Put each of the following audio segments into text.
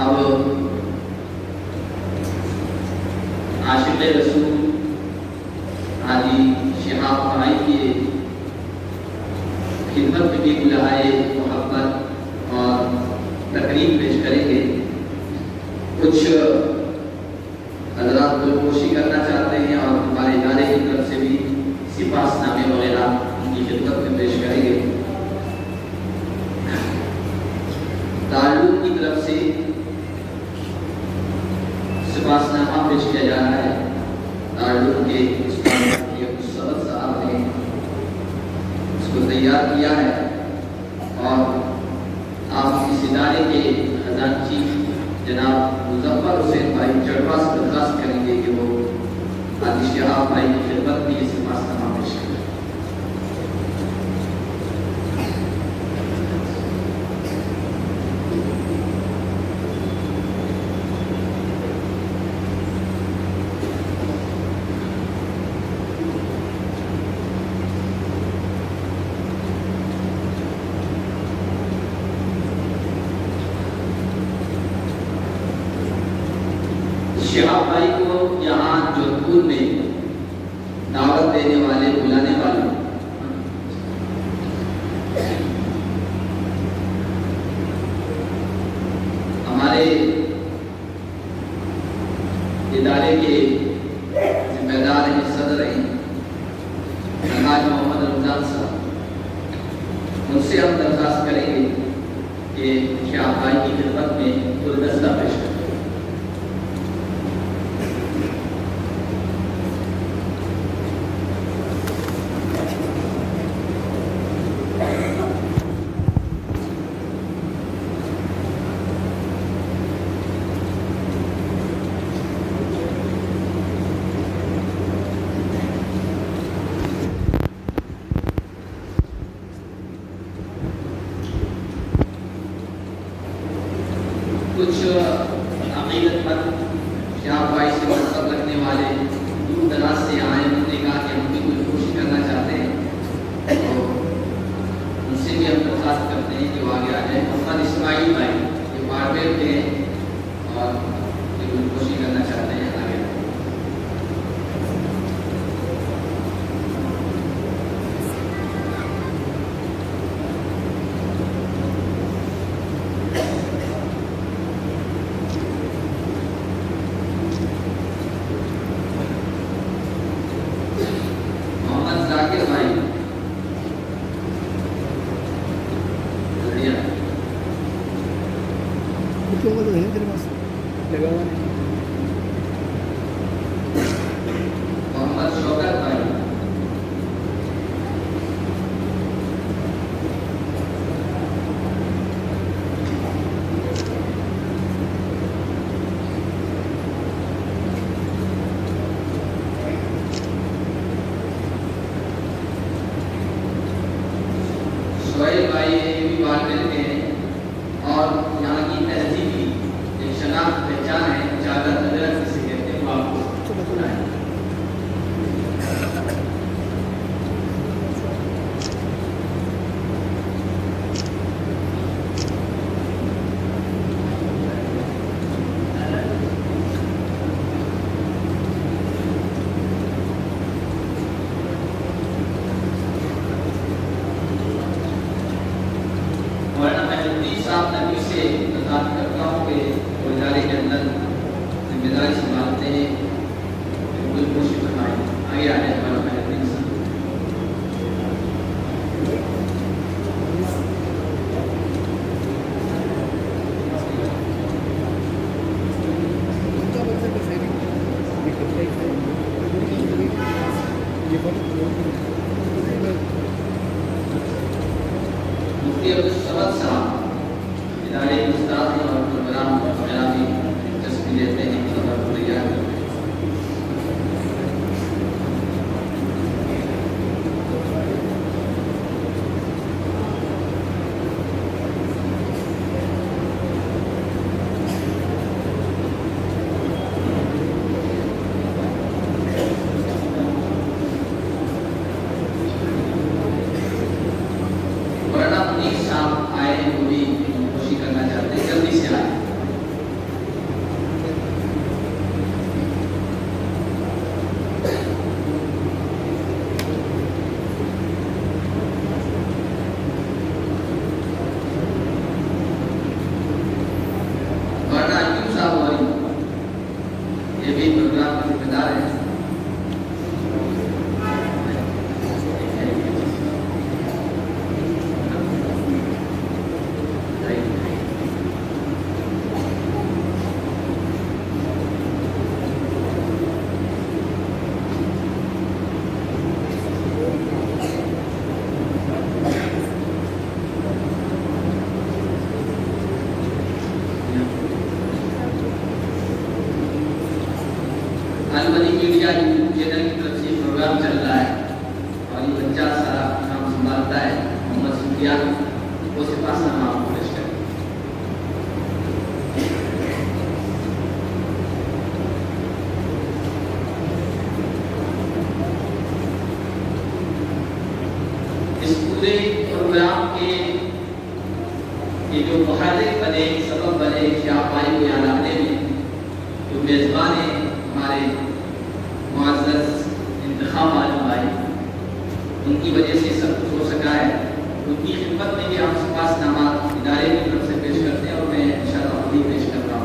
अब आशिक़ रसूल हाजी शिहाब भाई की खिदमत में भी बुलाए मोहब्बत और तकरीब पेश करेंगे। कुछ हज़रात गुलपोशी करना चाहते हैं और हमारे इदारे की तरफ से भी सिपासनामे वगैरह उनकी खिदमत में पेश करेंगे। दारुल की तरफ से सिपासनामा पेश किया जा रहा है। दारुल के सबक साहब ने इसको तैयार किया है और आप इस इदारे के खजानची जनाब मुजफ्फर हुसैन भाई चढ़वा से दरखास्त करेंगे कि वो हाजी शिहाब भाई की खिदमत में ये सिपासनामा पेश करें। शिहाब भाई को यहाँ जोधपुर में दावत देने वाले बुलाने वाले हमारे इदारे के जिम्मेदार हैं, सदर हैं अलहाज मोहम्मद रमजान साहब। उनसे हम दरखास्त करेंगे कि शिहाब भाई की खिदमत में गुलदस्ता पेश करें। कुछ अकीदतमंद शिहाब भाई से मनसब रखने वाले दूर दराज से आए, उन्होंने कहा कि हम भी कुछ कोशिश करना चाहते हैं, तो उनसे भी हम दरखास्त करते हैं कि वो आगे आ जाए। मोहम्मद इस्माइल भाई ये बारबेर के हैं और ये कुछ कोशिश करना चाहते हैं, आगे आए। मोहम्मद शौकत भाई, सोहेल भाई ये भी बारबेर के हैं और यहाँ की तहजीब की एक शनाख्त पहचान है, ज़्यादा अदरक किसे कहते हैं, वो आपको बताएं। साहब नबी से दरखास्त करता हूँ कि वो इदारे के अंदर जिम्मेदारी संभालते हैं, बिल्कुल कोशिश करवाएं। आगे आ जाए हमारा महबूब साहब। मुफ्ती अब्दुल समद साहब इदारे के उस्ताद हैं और प्रोग्राम वगैरह भी दिलचस्पी लेते हैं, खबर तैयार करते हैं। मीडिया यूट्यूब चैनल की तरफ से प्रोग्राम चल रहा है और ये बच्चा सारा काम संभालता है, मोहम्मद सुफियान, वो सिपाहीनामा आपको पेश करें। इस पूरे प्रोग्राम के ये जो मुहालिफ बने, सबब बने शापाई को यहाँ लाने में जो मेज़बान है हमारे मुअज़्ज़ज़ इंतखाब आलम भाई, उनकी वजह से सब कुछ हो सका है। उनकी खिदमत में भी हम सिपाहीनामा इदारे की तरफ से पेश करते हैं और मैं इंशाअल्लाह खुद ही पेश करता हूँ।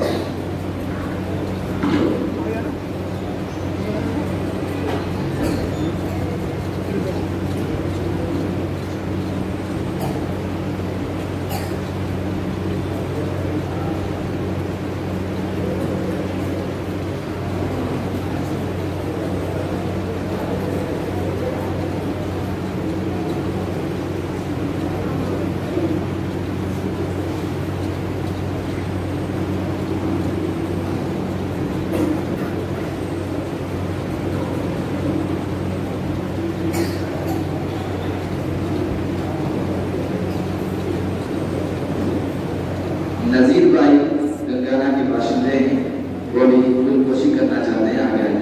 नज़ीर भाई गंगाना के बाशिंदे हैं, वो भी दिलकोशी करना चाहते हैं, आगे आए।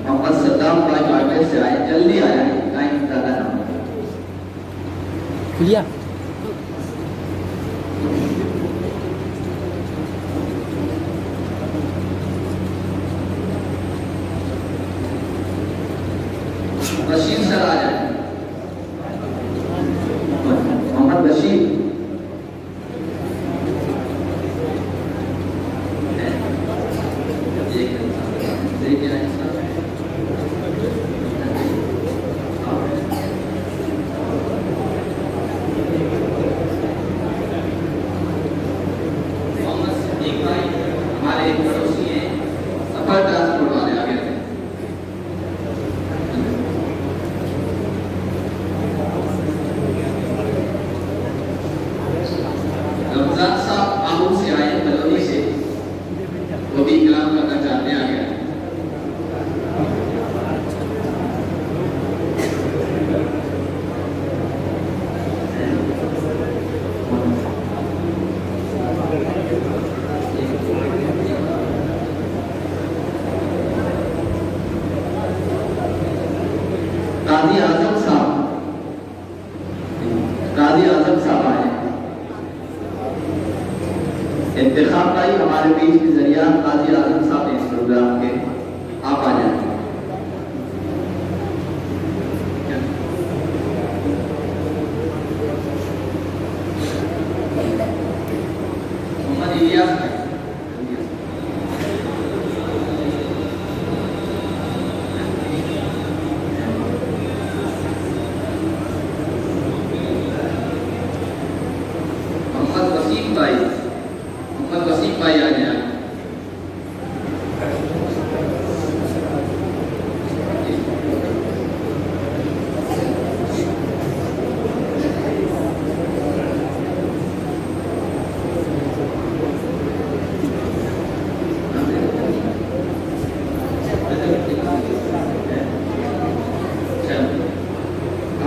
मोहम्मद सद्दाम भाई बागेर से आए, जल्दी आया, टाइम ज़्यादा ना हो। खुलिया बशीर सर आ जाए, मोहम्मद बशीर हमारे पड़ोसी हैं, सफर ट्रांसपोर्ट वाले आगे थे। रमजान साहब आबू से आए, बलौनी से, वो भी कलाम करना चाहते हैं, आगे। काजी आजम साहब आए। इंतखाब भाई हमारे बीच के जरिया काजी आजम साहब इस प्रोग्राम के, आप आ जाए। मोहम्मद इलियास भाई, मोहम्मद वसीम भाई आ गया।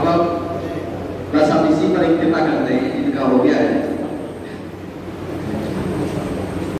अब बस हम इसी पर इक्तिफा करते हैं, इनका हो गया।